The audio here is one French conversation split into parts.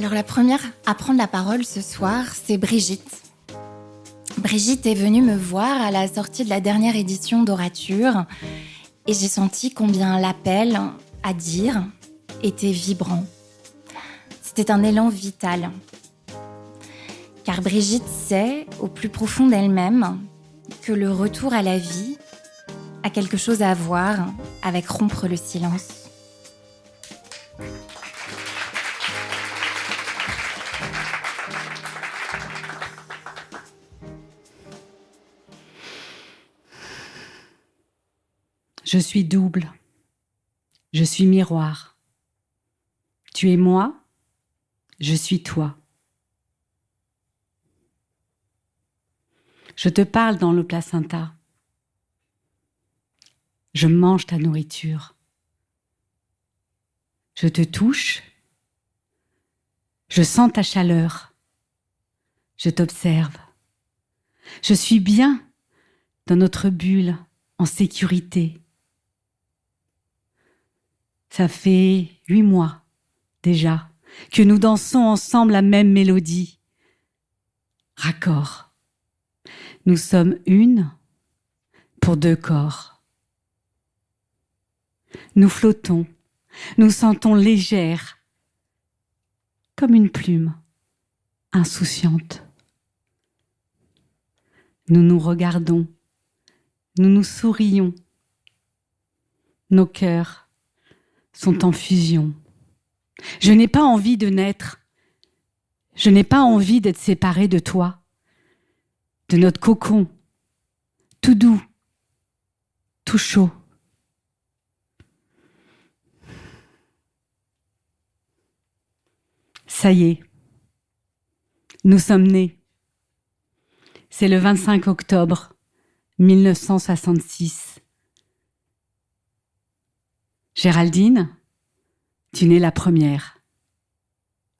Alors la première à prendre la parole ce soir, c'est Brigitte. Brigitte est venue me voir à la sortie de la dernière édition d'Orature et j'ai senti combien l'appel à dire était vibrant. C'était un élan vital. Car Brigitte sait, au plus profond d'elle-même, que le retour à la vie a quelque chose à voir avec rompre le silence. Je suis double. Je suis miroir. Tu es moi, je suis toi. Je te parle dans le placenta. Je mange ta nourriture. Je te touche. Je sens ta chaleur. Je t'observe. Je suis bien dans notre bulle, en sécurité. Ça fait 8 mois déjà que nous dansons ensemble la même mélodie. Raccord. Nous sommes une pour 2 corps. Nous flottons, nous sentons légères, comme une plume insouciante. Nous nous regardons, nous nous sourions. Nos cœurs sont en fusion. Je n'ai pas envie de naître. Je n'ai pas envie d'être séparée de toi, de notre cocon, tout doux, tout chaud. Ça y est, nous sommes nés. C'est le 25 octobre 1966. Géraldine, tu nais la première,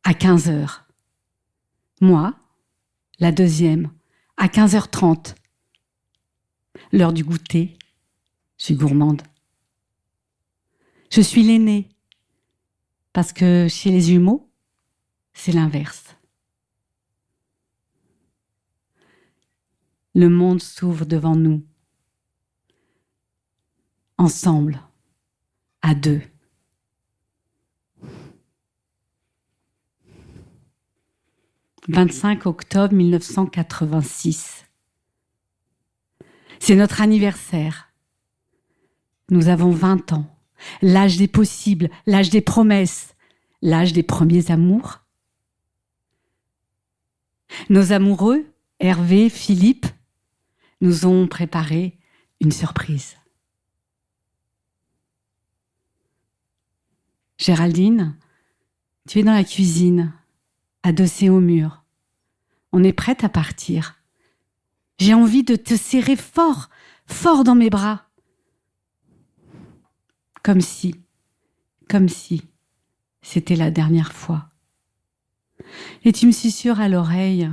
à 15h. Moi, la deuxième, à 15h30. L'heure du goûter, je suis gourmande. Je suis l'aînée, parce que chez les jumeaux, c'est l'inverse. Le monde s'ouvre devant nous, ensemble, à 2. « 25 octobre 1986. C'est notre anniversaire. Nous avons 20 ans, l'âge des possibles, l'âge des promesses, l'âge des premiers amours. Nos amoureux, Hervé, Philippe, nous ont préparé une surprise. Géraldine, tu es dans la cuisine, adossée au mur. On est prête à partir. J'ai envie de te serrer fort, fort dans mes bras. Comme si c'était la dernière fois. Et tu me susurres à l'oreille.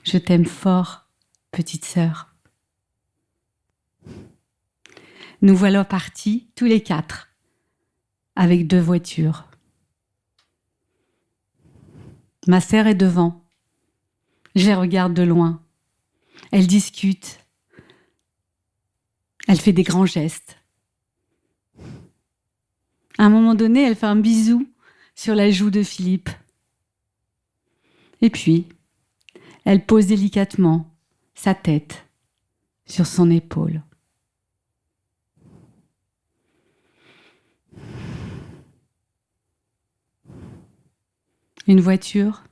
Je t'aime fort, petite sœur. Nous voilà partis, tous les 4, avec 2 voitures. Ma sœur est devant. Je les regarde de loin. Elle discute. Elle fait des grands gestes. À un moment donné, elle fait un bisou sur la joue de Philippe. Et puis, elle pose délicatement sa tête sur son épaule. Une voiture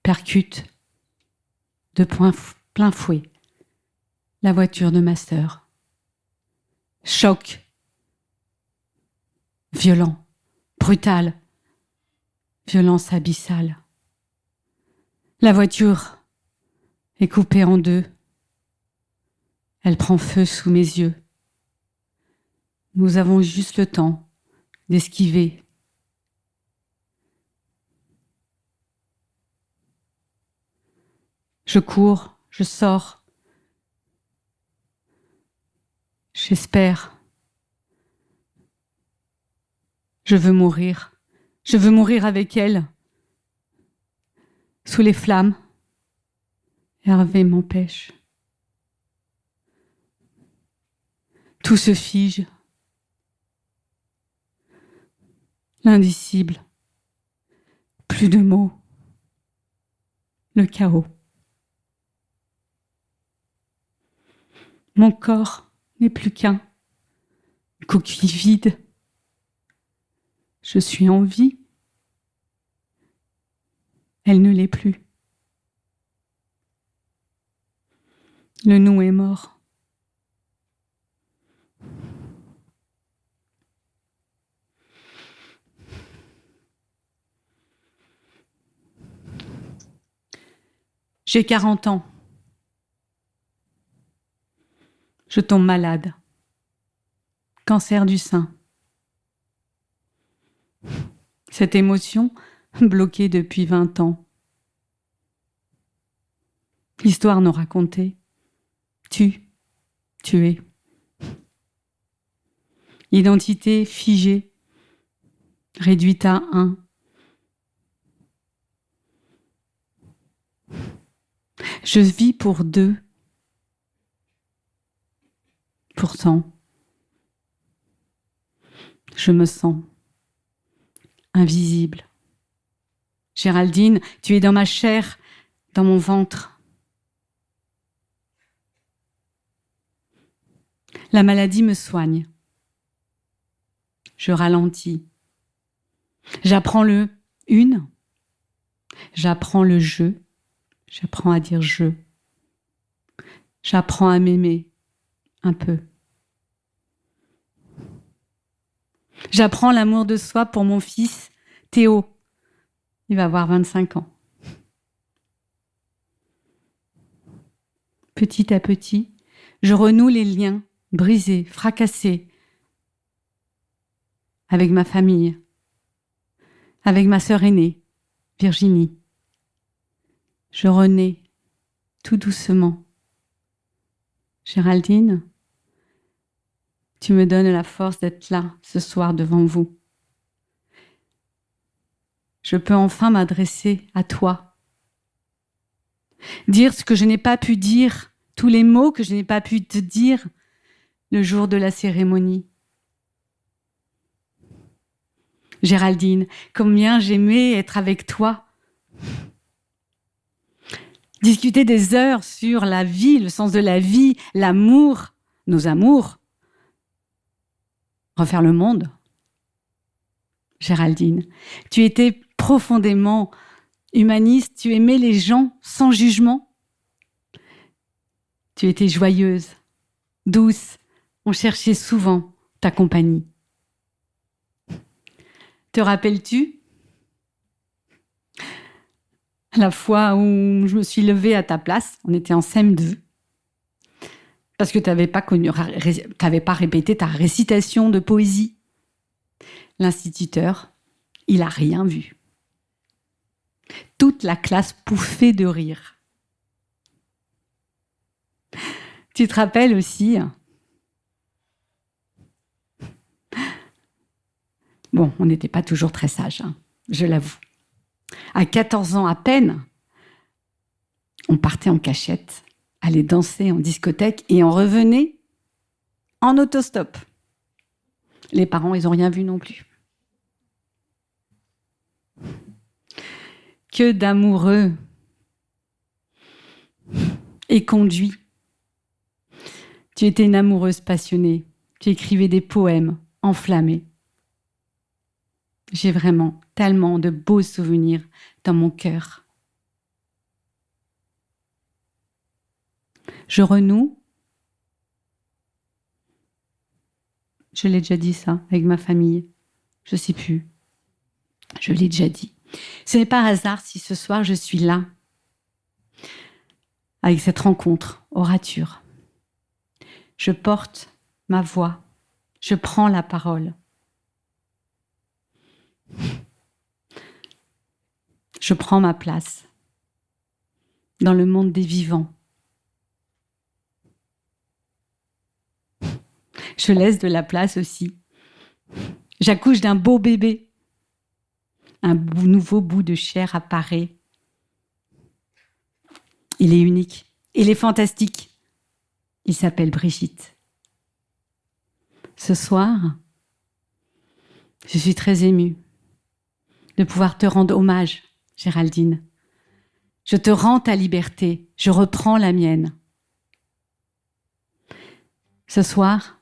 percute de plein fouet la voiture de ma sœur. Choc. Violent, brutal, violence abyssale. La voiture est coupée en 2. Elle prend feu sous mes yeux. Nous avons juste le temps d'esquiver. Je cours, je sors. J'espère. Je veux mourir Je veux mourir avec elle, sous les flammes. Hervé m'empêche. Tout se fige. L'indicible. Plus de mots. Le chaos. Mon corps n'est plus qu'un coquille vide. Je suis en vie. Elle ne l'est plus. Le nous est mort. J'ai 40 ans. Je tombe malade. Cancer du sein. Cette émotion, bloquée depuis 20 ans. L'histoire nous racontait. Tué. Identité figée, réduite à un. Je vis pour deux. Pourtant, je me sens invisible. Géraldine, tu es dans ma chair, dans mon ventre. La maladie me soigne. Je ralentis. J'apprends le une. J'apprends le je. J'apprends à dire je. J'apprends à m'aimer un peu. J'apprends l'amour de soi pour mon fils Théo. Il va avoir 25 ans. Petit à petit, je renoue les liens brisés, fracassés avec ma famille, avec ma sœur aînée, Virginie. Je renais tout doucement. Géraldine, tu me donnes la force d'être là ce soir devant vous. Je peux enfin m'adresser à toi. Dire ce que je n'ai pas pu dire, tous les mots que je n'ai pas pu te dire le jour de la cérémonie. Géraldine, combien j'aimais être avec toi. Discuter des heures sur la vie, le sens de la vie, l'amour, nos amours. Refaire le monde. Géraldine, tu étais profondément humaniste, tu aimais les gens sans jugement. Tu étais joyeuse, douce, on cherchait souvent ta compagnie. Te rappelles-tu la fois où je me suis levée à ta place, on était en CM2, parce que tu n'avais pas répété ta récitation de poésie. L'instituteur, il n'a rien vu. Toute la classe pouffait de rire. Tu te rappelles aussi? Bon, on n'était pas toujours très sages, hein, je l'avoue. À 14 ans à peine, on partait en cachette, allait danser en discothèque et on revenait en autostop. Les parents, ils n'ont rien vu non plus. Que d'amoureux et conduits. Tu étais une amoureuse passionnée. Tu écrivais des poèmes enflammés. J'ai vraiment tellement de beaux souvenirs dans mon cœur. Je renoue. Je l'ai déjà dit ça avec ma famille. Je ne sais plus. Je l'ai déjà dit. Ce n'est pas un hasard si ce soir je suis là, avec cette rencontre, orature. Je porte ma voix. Je prends la parole. Je prends ma place dans le monde des vivants. Je laisse de la place aussi. J'accouche d'un beau bébé. nouveau bout de chair apparaît. Il est unique, il est fantastique. Il s'appelle Brigitte. Ce soir, je suis très émue de pouvoir te rendre hommage, Géraldine. Je te rends ta liberté, je reprends la mienne. Ce soir,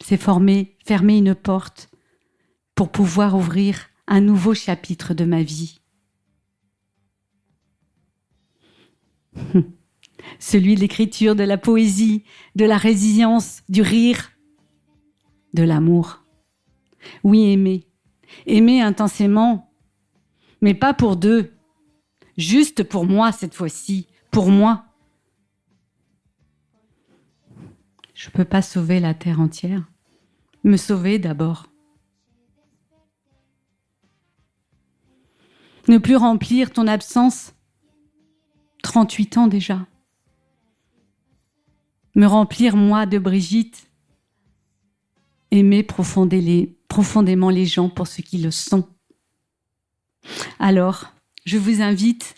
c'est fermer une porte pour pouvoir ouvrir un nouveau chapitre de ma vie. Celui de l'écriture, de la poésie, de la résilience, du rire, de l'amour. Oui, aimer intensément, mais pas pour deux, juste pour moi cette fois-ci, pour moi. Je ne peux pas sauver la terre entière, me sauver d'abord. Ne plus remplir ton absence, 38 ans déjà. Me remplir, moi, de Brigitte. Aimer profondément les gens pour ce qu'ils le sont. Alors, je vous invite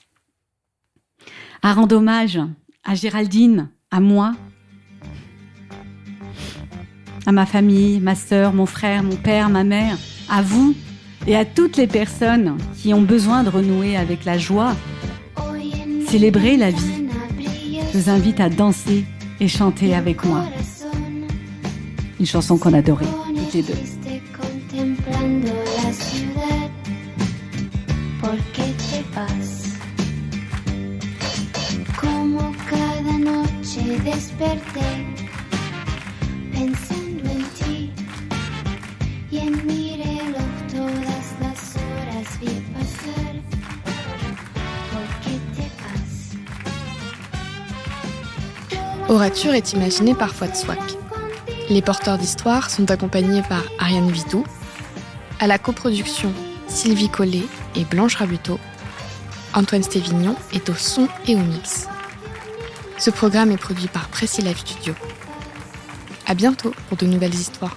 à rendre hommage à Géraldine, à moi, à ma famille, ma sœur, mon frère, mon père, ma mère, à vous et à toutes les personnes qui ont besoin de renouer avec la joie, célébrer la vie. Je vous invite à danser et chanter avec moi. Une chanson qu'on adorait, toutes les deux. Pensando en ti y en mi reloj todas las horas vi pasar. ¿Por qué te vas? Orature est imaginé par Fouad Souak. Les porteurs d'histoire sont accompagnés par Ariane Vidou. À la coproduction, Sylvie Collet et Blanche Rabuteau. Antoine Stévignon est au son et au mix. Ce programme est produit par Pressy Live Studio. À bientôt pour de nouvelles histoires.